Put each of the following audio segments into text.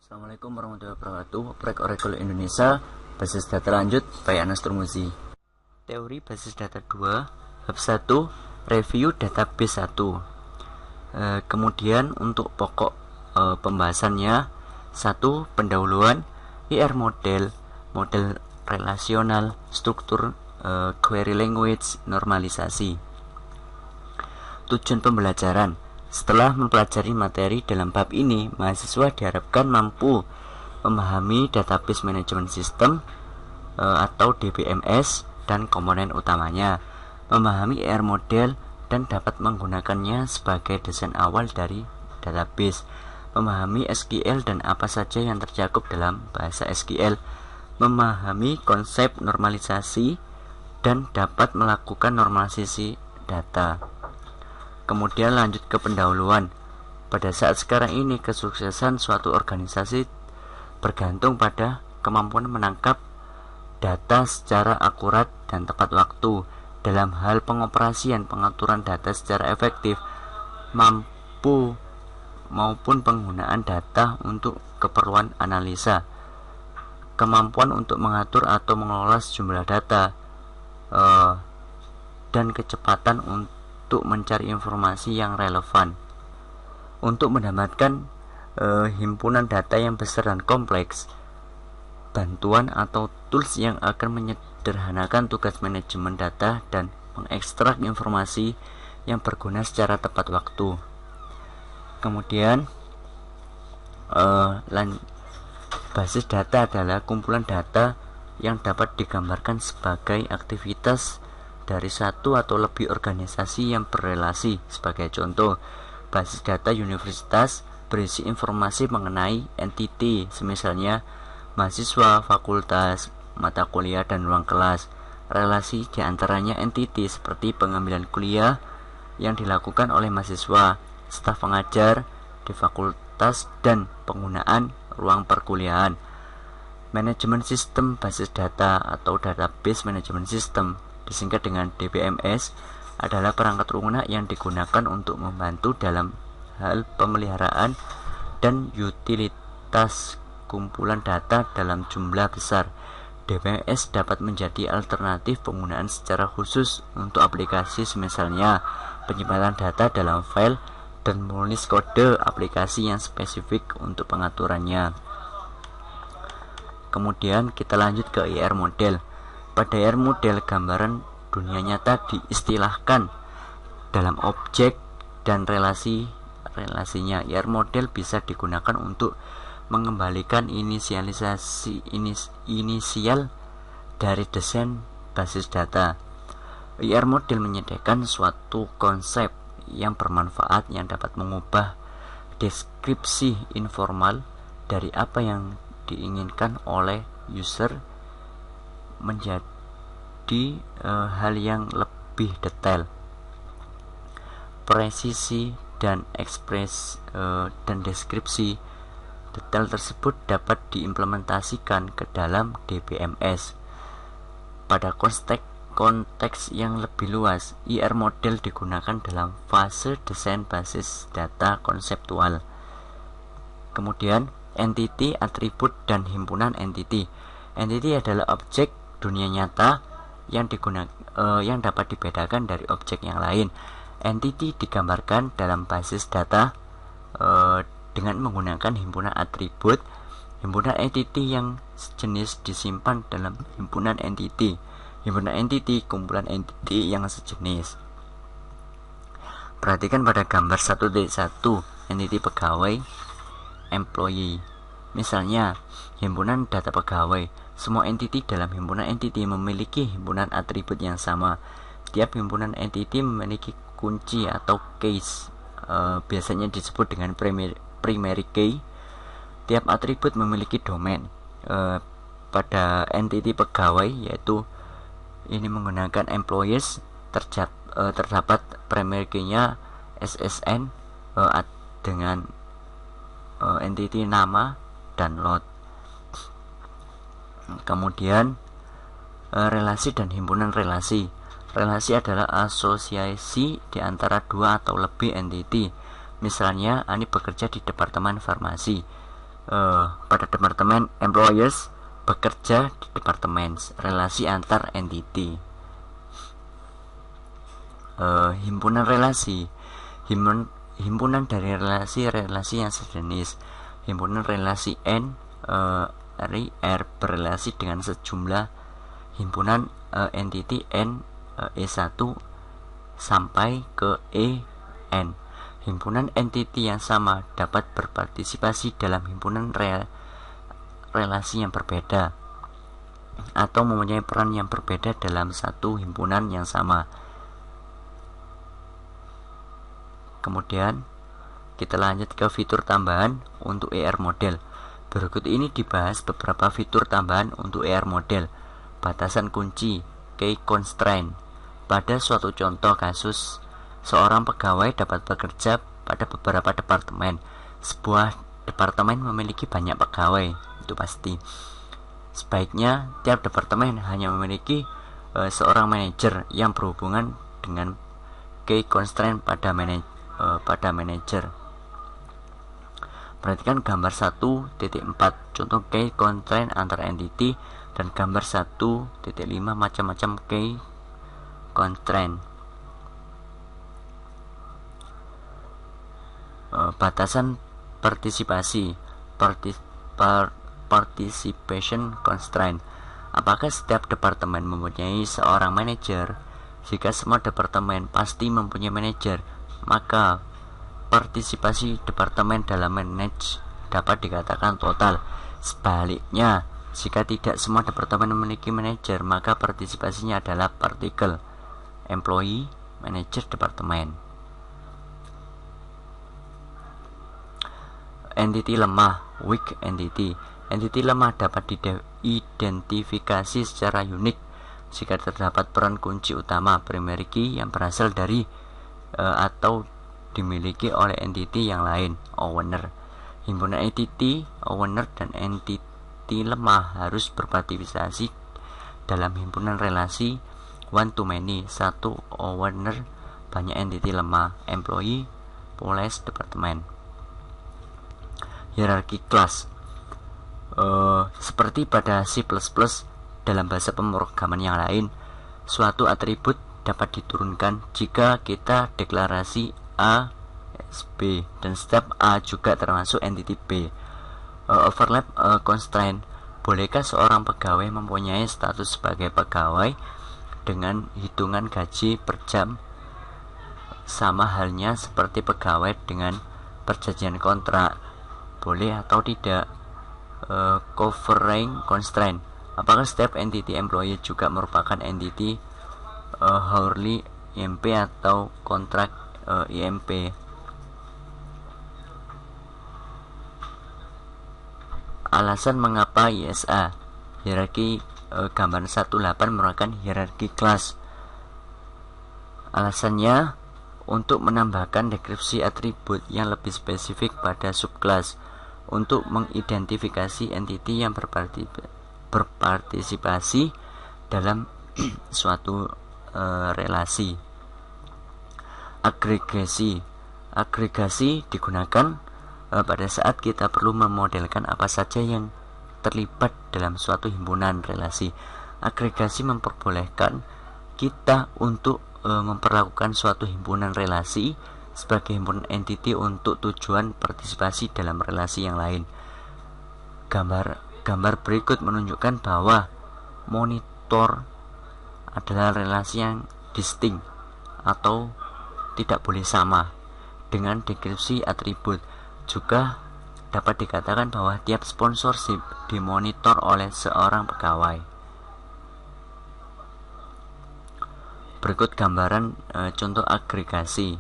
Assalamualaikum warahmatullahi wabarakatuh. Proyek Oracle Indonesia, basis data lanjut by Anas Turmuzi. Teori basis data 2, bab 1, review database 1. Kemudian untuk pokok pembahasannya, 1. Pendahuluan, IR model, model relasional, struktur, query language, normalisasi. Tujuan pembelajaran. Setelah mempelajari materi dalam bab ini, mahasiswa diharapkan mampu memahami database management system atau DBMS dan komponen utamanya, memahami IR model dan dapat menggunakannya sebagai desain awal dari database, memahami SQL dan apa saja yang tercakup dalam bahasa SQL, memahami konsep normalisasi dan dapat melakukan normalisasi data. Kemudian lanjut ke pendahuluan. Pada saat sekarang ini, kesuksesan suatu organisasi bergantung pada kemampuan menangkap data secara akurat dan tepat waktu. Dalam hal pengoperasian pengaturan data secara efektif, mampu maupun penggunaan data untuk keperluan analisa, kemampuan untuk mengatur atau mengelola sejumlah data, dan kecepatan untuk mencari informasi yang relevan. Untuk mendapatkan himpunan data yang besar dan kompleks, bantuan atau tools yang akan menyederhanakan tugas manajemen data dan mengekstrak informasi yang berguna secara tepat waktu. Kemudian basis data adalah kumpulan data yang dapat digambarkan sebagai aktivitas dari satu atau lebih organisasi yang berrelasi. Sebagai contoh, basis data universitas berisi informasi mengenai entiti, semisalnya mahasiswa, fakultas, mata kuliah, dan ruang kelas. Relasi diantaranya entiti seperti pengambilan kuliah yang dilakukan oleh mahasiswa, staf pengajar di fakultas, dan penggunaan ruang perkuliahan. Manajemen sistem basis data atau database management system, disingkat dengan DBMS, adalah perangkat lunak yang digunakan untuk membantu dalam hal pemeliharaan dan utilitas kumpulan data dalam jumlah besar. DBMS dapat menjadi alternatif penggunaan secara khusus untuk aplikasi, misalnya penyimpanan data dalam file dan menulis kode aplikasi yang spesifik untuk pengaturannya. Kemudian kita lanjut ke IR model. Pada IR model, gambaran dunia nyata diistilahkan dalam objek dan relasinya. IR model bisa digunakan untuk mengembalikan inisial dari desain basis data. IR model menyediakan suatu konsep yang bermanfaat yang dapat mengubah deskripsi informal dari apa yang diinginkan oleh user menjadi hal yang lebih detail, presisi, dan dan deskripsi detail tersebut dapat diimplementasikan ke dalam DBMS. Pada konteks yang lebih luas, IR model digunakan dalam fase desain basis data konseptual. Kemudian entity, atribut, dan himpunan entity. Entity adalah objek dunia nyata yang dapat dibedakan dari objek yang lain. Entity digambarkan dalam basis data dengan menggunakan himpunan atribut. Himpunan entity yang sejenis disimpan dalam himpunan entity. Himpunan entity, kumpulan entity yang sejenis. Perhatikan pada gambar 1.1, entity pegawai, employee. Misalnya, himpunan data pegawai. Semua entity dalam himpunan entity memiliki himpunan atribut yang sama. Tiap himpunan entity memiliki kunci atau case, biasanya disebut dengan primary key. Tiap atribut memiliki domain. Pada entity pegawai, yaitu ini menggunakan employees, terdapat primary key-nya SSN dengan entity nama dan load. Kemudian relasi dan himpunan relasi. Relasi adalah asosiasi di antara dua atau lebih entity. Misalnya, Ani bekerja di Departemen Farmasi. pada departemen employers, bekerja di departemen. Relasi antar entity. Himpunan relasi. Himpunan dari relasi yang sejenis. Himpunan relasi N R berrelasi dengan sejumlah himpunan entity N E1 sampai ke EN. Himpunan entity yang sama dapat berpartisipasi dalam himpunan relasi yang berbeda atau mempunyai peran yang berbeda dalam satu himpunan yang sama. Kemudian kita lanjut ke fitur tambahan untuk ER model. Berikut ini dibahas beberapa fitur tambahan untuk ER model. Batasan kunci, key constraint. Pada suatu contoh kasus, seorang pegawai dapat bekerja pada beberapa departemen. Sebuah departemen memiliki banyak pegawai, itu pasti. Sebaiknya tiap departemen hanya memiliki seorang manajer yang berhubungan dengan key constraint pada manajer. Perhatikan gambar 1.4 contoh key constraint antar entity dan gambar 1.5 macam-macam key constraint. Batasan partisipasi participation constraint. Apakah setiap departemen mempunyai seorang manajer? Jika semua departemen pasti mempunyai manajer, maka partisipasi departemen dalam manage dapat dikatakan total. Sebaliknya, jika tidak semua departemen memiliki manajer, maka partisipasinya adalah partikel. Employee, manager, departemen. Entity lemah, weak entity. Entity lemah dapat diidentifikasi secara unik jika terdapat peran kunci utama primary key yang berasal dari atau dimiliki oleh entity yang lain, owner. Himpunan entity, owner, dan entity lemah harus berpartisipasi dalam himpunan relasi one to many, satu owner, banyak entity lemah, employee, police, departemen. Hierarki kelas. Seperti pada C++ dalam bahasa pemrograman yang lain, suatu atribut dapat diturunkan jika kita deklarasi A B dan step A juga termasuk entity B. Overlap constraint. Bolehkah seorang pegawai mempunyai status sebagai pegawai dengan hitungan gaji per jam sama halnya seperti pegawai dengan perjanjian kontrak? Boleh atau tidak? Covering constraint. Apakah setiap entity employee juga merupakan entity hourly IMP atau kontrak IMP? Alasan mengapa ISA. Hierarki gambar 18 merupakan hierarki kelas. Alasannya untuk menambahkan deskripsi atribut yang lebih spesifik pada subkelas, untuk mengidentifikasi entity yang berpartisipasi dalam suatu relasi. Agregasi digunakan pada saat kita perlu memodelkan apa saja yang terlibat dalam suatu himpunan relasi. Agregasi memperbolehkan kita untuk memperlakukan suatu himpunan relasi sebagai himpunan entity untuk tujuan partisipasi dalam relasi yang lain. Gambar berikut menunjukkan bahwa monitor adalah relasi yang distinct atau tidak boleh sama dengan deskripsi atribut. Juga dapat dikatakan bahwa tiap sponsorship dimonitor oleh seorang pegawai. Berikut gambaran contoh agregasi.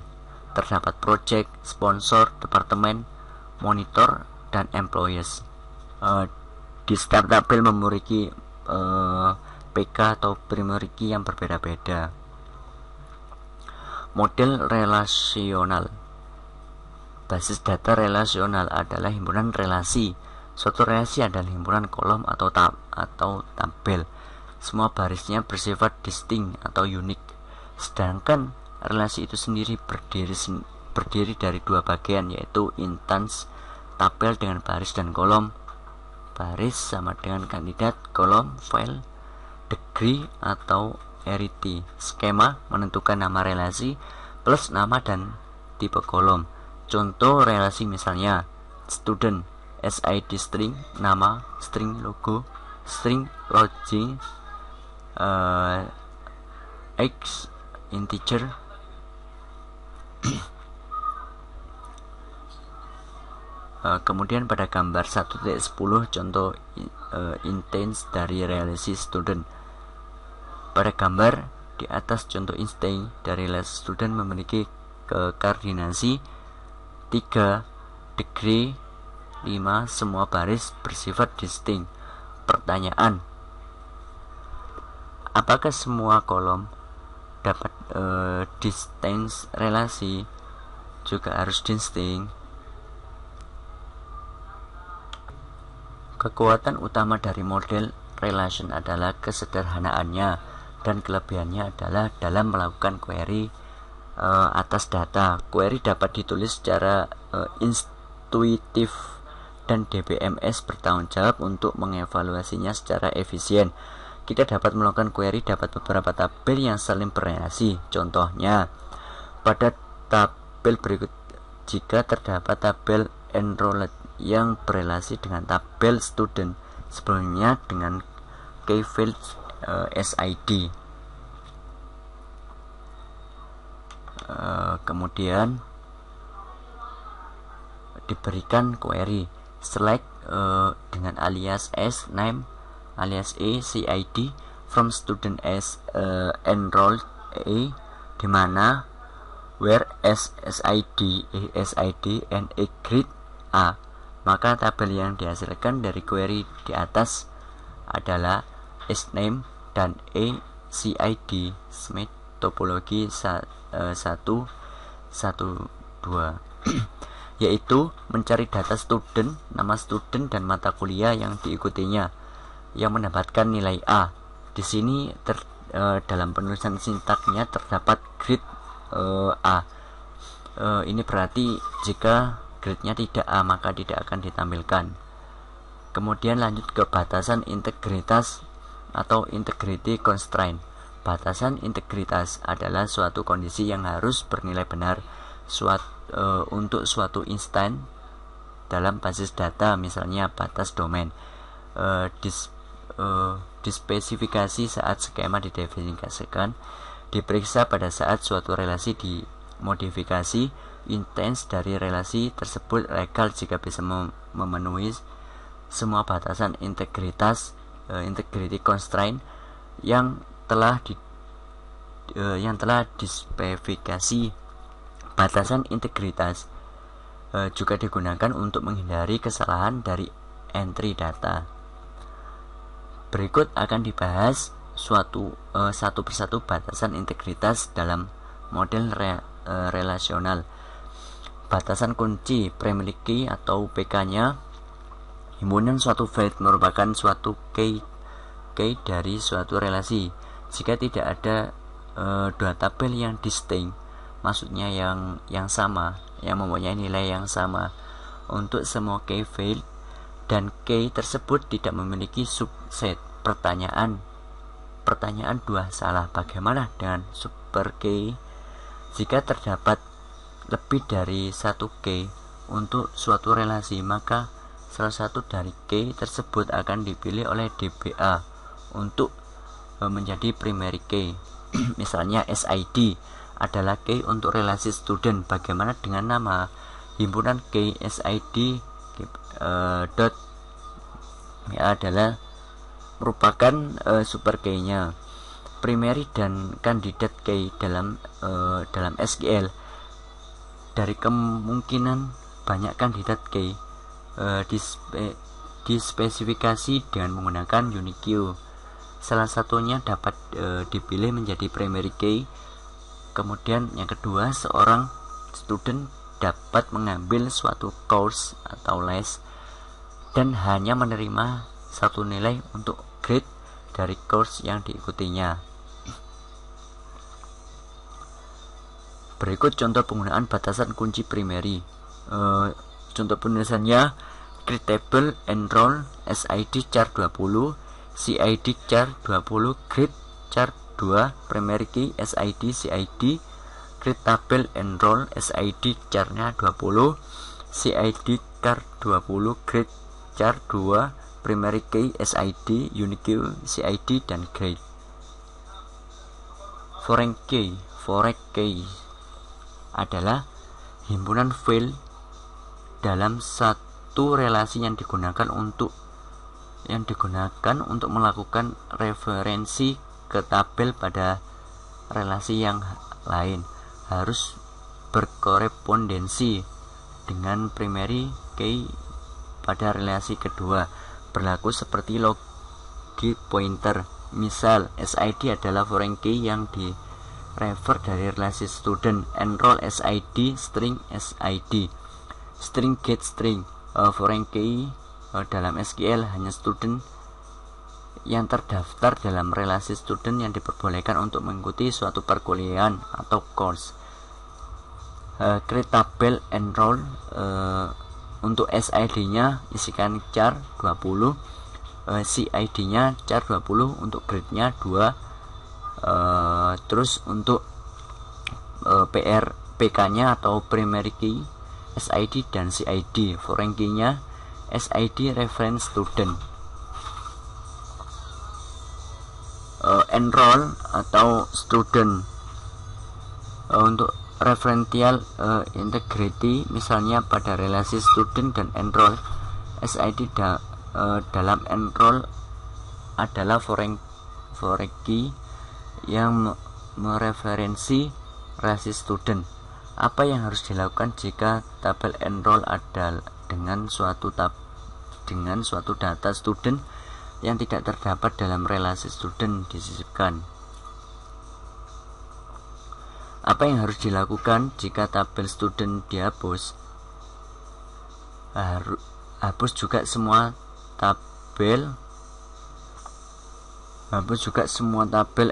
Terdapat project, sponsor, departemen, monitor, dan employees. Di setiap tabel memiliki PK atau primary key yang berbeda-beda. Model relasional. Basis data relasional adalah himpunan relasi. Suatu relasi adalah himpunan kolom atau tabel. Semua barisnya bersifat distinct atau unik. Sedangkan relasi itu sendiri berdiri dari dua bagian, yaitu instance tabel dengan baris dan kolom. Baris sama dengan kandidat, kolom file, degree atau arity. Skema menentukan nama relasi plus nama dan tipe kolom. Contoh relasi misalnya student, SID string, nama, string logo, string login, X integer. Kemudian pada gambar 1.10 contoh instance dari relasi student. Pada gambar di atas contoh instance dari relasi student memiliki koordinasi 3, degree 5, semua baris bersifat distinct. Pertanyaan: apakah semua kolom dapat distance relasi juga harus distinct? Kekuatan utama dari model relation adalah kesederhanaannya, dan kelebihannya adalah dalam melakukan query atas data. Query dapat ditulis secara intuitif dan DBMS bertanggung jawab untuk mengevaluasinya secara efisien. Kita dapat melakukan query dapat beberapa tabel yang saling berrelasi. Contohnya, pada tabel berikut, jika terdapat tabel enrolled yang berelasi dengan tabel student sebelumnya dengan key field SID. Kemudian diberikan query select dengan alias S name alias E CID from student S enrolled A, di mana where S SID E SID and A grade A. Maka tabel yang dihasilkan dari query di atas adalah S name dan E CID Smith topologi 112 yaitu mencari data student, nama student dan mata kuliah yang diikutinya yang mendapatkan nilai A. Di sini dalam penulisan sintaknya terdapat grade A. Ini berarti jika grade-nya tidak A maka tidak akan ditampilkan. Kemudian lanjut ke batasan integritas atau integrity constraint. Batasan integritas adalah suatu kondisi yang harus bernilai benar untuk suatu instan dalam basis data, misalnya batas domain. Dispesifikasi saat skema didefinisikan, diperiksa pada saat suatu relasi dimodifikasi. Intens dari relasi tersebut legal jika bisa memenuhi semua batasan integritas integrity constraint yang telah dispesifikasi. Batasan integritas juga digunakan untuk menghindari kesalahan dari entry data. Berikut akan dibahas satu persatu batasan integritas dalam model relasional. Batasan kunci primary key atau PK-nya, himpunan suatu field merupakan suatu key dari suatu relasi. Jika tidak ada dua tabel yang distinct, maksudnya yang sama, yang mempunyai nilai yang sama untuk semua key field, dan key tersebut tidak memiliki subset. Pertanyaan 2 salah. Bagaimana dengan super key? Jika terdapat lebih dari satu key untuk suatu relasi, maka salah satu dari key tersebut akan dipilih oleh DBA untuk menjadi primary key. Misalnya SID adalah key untuk relasi student. Bagaimana dengan nama? Himpunan key SID dot adalah merupakan super key-nya. Primary dan kandidat key dalam SQL. Dari kemungkinan banyak kandidat key dispesifikasi dengan menggunakan unique. Salah satunya dapat dipilih menjadi primary key. Kemudian yang kedua, seorang student dapat mengambil suatu course atau les dan hanya menerima satu nilai untuk grade dari course yang diikutinya. Berikut contoh penggunaan batasan kunci primary. Contoh penulisannya: create table enroll SID char 20, CID char 20, create char 2 primary key SID CID, create tabel enroll SID charnya 20, CID char 20, create char 2 primary key SID, unique key CID, dan grade. Foreign key adalah himpunan file dalam satu relasi yang digunakan untuk melakukan referensi ke tabel pada relasi yang lain, harus berkorespondensi dengan primary key pada relasi kedua, berlaku seperti logic pointer. Misal, SID adalah foreign key yang direfer dari relasi student, enroll SID, string SID, string get string. Foreign key dalam SQL hanya student yang terdaftar dalam relasi student yang diperbolehkan untuk mengikuti suatu perkuliahan atau course. Create tabel enroll, untuk SID-nya isikan char 20, CID-nya char 20, untuk grade-nya 2. Terus untuk PK-nya atau primary key SID dan CID, foreign key-nya SID reference student. Enroll atau student, untuk referential integrity, misalnya pada relasi student dan enroll, SID dalam enroll adalah foreign key yang mereferensi relasi student. Apa yang harus dilakukan jika tabel enroll ada dengan suatu data student yang tidak terdapat dalam relasi student disisipkan? Apa yang harus dilakukan jika tabel student dihapus? Hapus juga semua tabel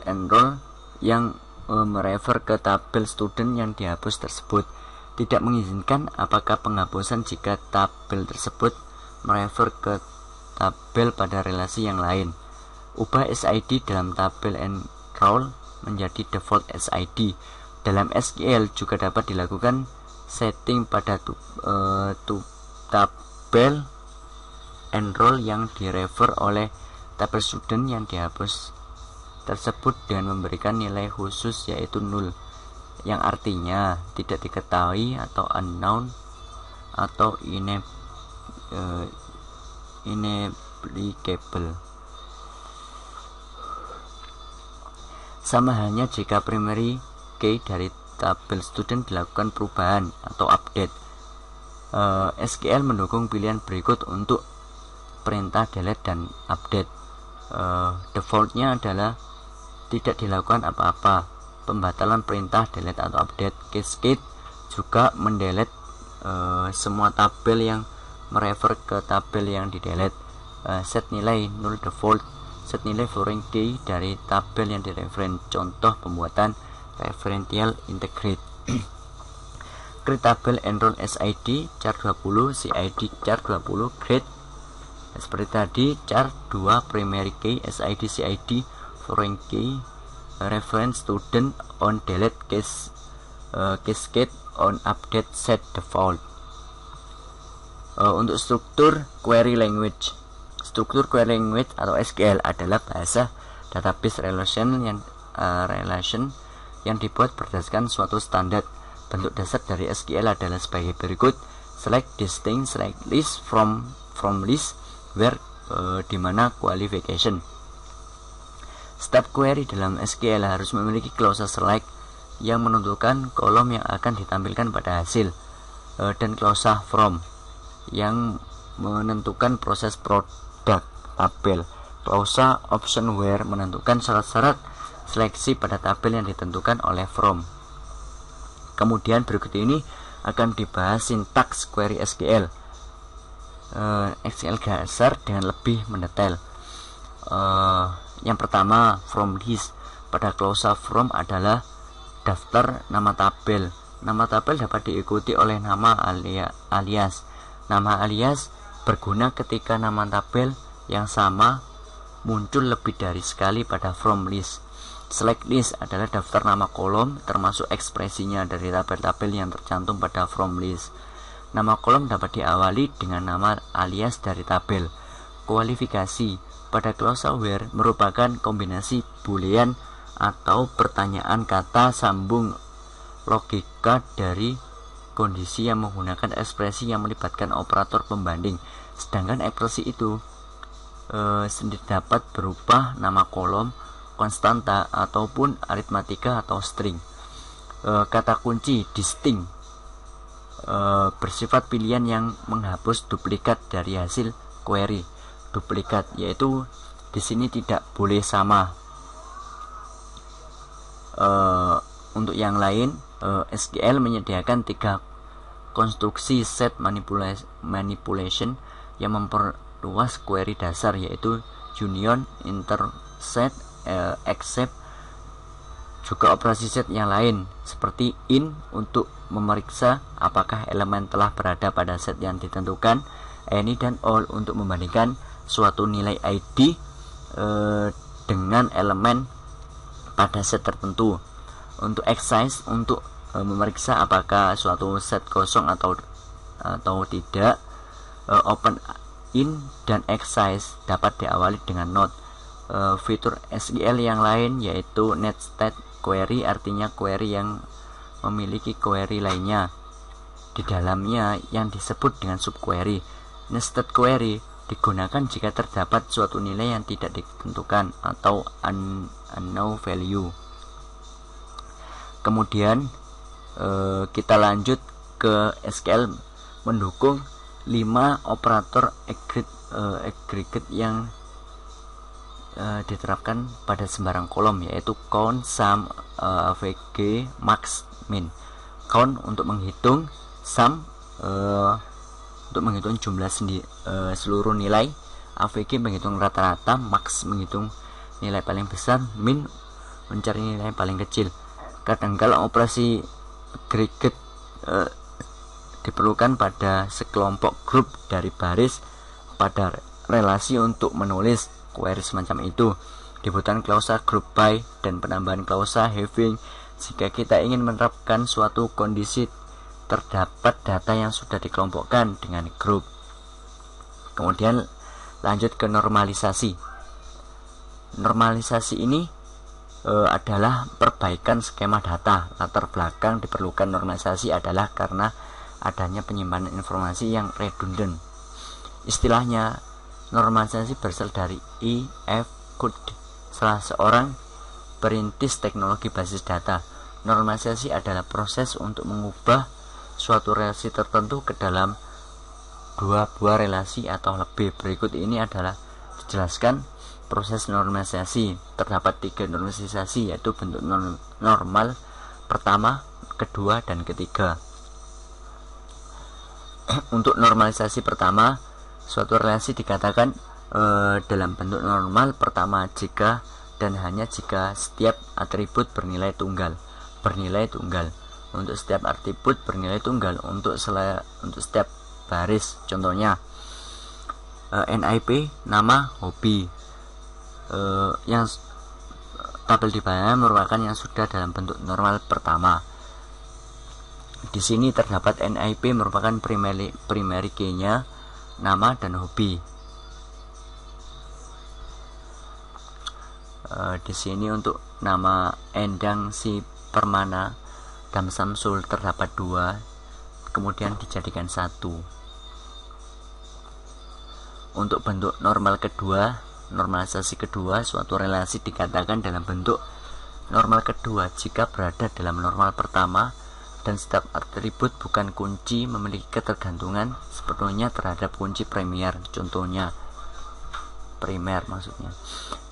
enroll yang merefer ke tabel student yang dihapus tersebut. Tidak mengizinkan. Apakah penghapusan jika tabel tersebut merefer ke tabel pada relasi yang lain? Ubah SID dalam tabel enroll menjadi default SID. Dalam SQL juga dapat dilakukan setting pada tabel enroll yang direfer oleh tabel student yang dihapus tersebut dengan memberikan nilai khusus, yaitu 0, yang artinya tidak diketahui atau unknown atau inapplicable. Sama halnya jika primary key dari tabel student dilakukan perubahan atau update. SQL mendukung pilihan berikut untuk perintah delete dan update. Defaultnya adalah tidak dilakukan apa-apa. Pembatalan perintah delete atau update. Cascade juga mendelete semua tabel yang merefer ke tabel yang didelete. Set nilai 0 default. Set nilai foreign key dari tabel yang direferen. Contoh pembuatan referential integrate. Create tabel enroll SID char 20, CID char 20, grade seperti tadi, char 2 primary key SID CID, foreign key reference student, on delete cascade, on update set default. Untuk struktur query language. Struktur query language atau SQL adalah bahasa database relation yang dibuat berdasarkan suatu standar. Bentuk dasar dari SQL adalah sebagai berikut: select distinct, select list from list, where dimana qualification. Step query dalam SQL harus memiliki klausa select yang menentukan kolom yang akan ditampilkan pada hasil, dan klausa from yang menentukan proses produk tabel. Klausa option where menentukan syarat-syarat seleksi pada tabel yang ditentukan oleh from. Kemudian berikut ini akan dibahas sintaks query SQL. SQL dasar dengan lebih mendetail. Yang pertama, from list. Pada klausa from adalah daftar nama tabel. Nama tabel dapat diikuti oleh nama alias. Nama alias berguna ketika nama tabel yang sama muncul lebih dari sekali pada from list. Select list adalah daftar nama kolom termasuk ekspresinya dari tabel-tabel yang tercantum pada from list. Nama kolom dapat diawali dengan nama alias dari tabel. Kualifikasi pada klausal where merupakan kombinasi boolean atau pertanyaan kata sambung logika dari kondisi yang menggunakan ekspresi yang melibatkan operator pembanding. Sedangkan ekspresi itu sendiri dapat berupa nama kolom, konstanta, ataupun aritmatika atau string. Kata kunci distinct bersifat pilihan yang menghapus duplikat dari hasil query. Duplikat yaitu di sini tidak boleh sama. Untuk yang lain, SQL menyediakan 3 konstruksi set manipulation yang memperluas query dasar, yaitu union, intersect, except. Juga operasi set yang lain seperti in untuk memeriksa apakah elemen telah berada pada set yang ditentukan, any dan all untuk membandingkan suatu nilai ID dengan elemen pada set tertentu. Untuk exercise untuk memeriksa apakah suatu set kosong atau tidak. Open in dan exercise dapat diawali dengan not. Fitur SQL yang lain yaitu nested query, artinya query yang memiliki query lainnya di dalamnya yang disebut dengan subquery. Nested query digunakan jika terdapat suatu nilai yang tidak ditentukan atau unknown value. Kemudian kita lanjut ke SQL mendukung 5 operator aggregate yang diterapkan pada sembarang kolom, yaitu count, sum, avg, max, min. Count untuk menghitung, sum untuk menghitung jumlah seluruh nilai, avg menghitung rata-rata, max menghitung nilai paling besar, min mencari nilai paling kecil. Kadangkala operasi aggregate diperlukan pada sekelompok grup dari baris pada relasi. Untuk menulis query semacam itu dibutuhkan klausa group by dan penambahan klausa having jika kita ingin menerapkan suatu kondisi terdapat data yang sudah dikelompokkan dengan grup. Kemudian lanjut ke normalisasi. Normalisasi ini adalah perbaikan skema data. Latar belakang diperlukan normalisasi adalah karena adanya penyimpanan informasi yang redundant. Istilahnya, normalisasi berasal dari E.F. Cook, salah seorang perintis teknologi basis data. Normalisasi adalah proses untuk mengubah suatu relasi tertentu ke dalam 2 buah relasi atau lebih. Berikut ini adalah dijelaskan proses normalisasi. Terdapat 3 normalisasi, yaitu bentuk normal pertama, kedua, dan ketiga. Untuk normalisasi pertama, suatu relasi dikatakan dalam bentuk normal pertama jika dan hanya jika setiap atribut bernilai tunggal. Untuk setiap atribut bernilai tunggal. Untuk setiap baris, contohnya NIP nama hobi. Yang tabel di bawah merupakan yang sudah dalam bentuk normal pertama. Di sini terdapat NIP merupakan primary key-nya nama dan hobi. Di sini untuk nama Endang Si Permana dan Samsul terdapat 2, kemudian dijadikan 1. Untuk bentuk normal kedua, normalisasi kedua, suatu relasi dikatakan dalam bentuk normal kedua jika berada dalam normal pertama dan setiap atribut bukan kunci memiliki ketergantungan sepenuhnya terhadap kunci primer. Contohnya primer maksudnya.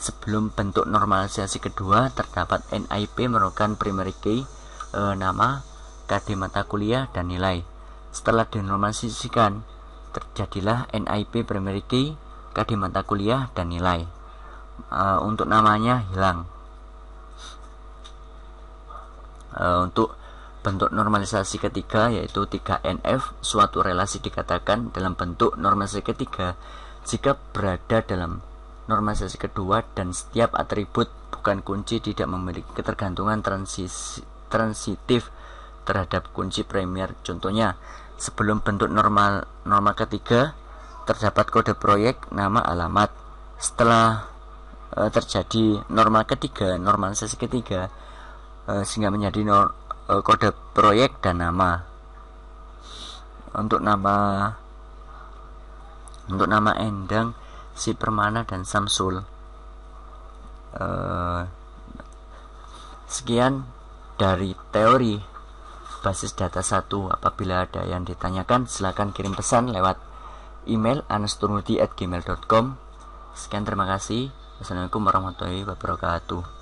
Sebelum bentuk normalisasi kedua terdapat NIP merupakan primary key, nama, KD mata kuliah, dan nilai. Setelah dinormalisasikan terjadilah NIP primary key, KD mata kuliah, dan nilai. Untuk namanya hilang. Untuk Bentuk normalisasi ketiga yaitu 3NF. Suatu relasi dikatakan dalam bentuk normalisasi ketiga jika berada dalam normalisasi kedua dan setiap atribut bukan kunci tidak memiliki ketergantungan transitif terhadap kunci primer. Contohnya, sebelum bentuk normal ketiga terdapat kode proyek, nama, alamat. Setelah terjadi normalisasi ketiga sehingga menjadi kode proyek dan nama. Untuk nama Endang, Si Permana, dan Samsul. Sekian dari teori basis data 1. Apabila ada yang ditanyakan, silakan kirim pesan lewat email anasturmudi@gmail.com. Sekian, terima kasih. Wassalamualaikum warahmatullahi wabarakatuh.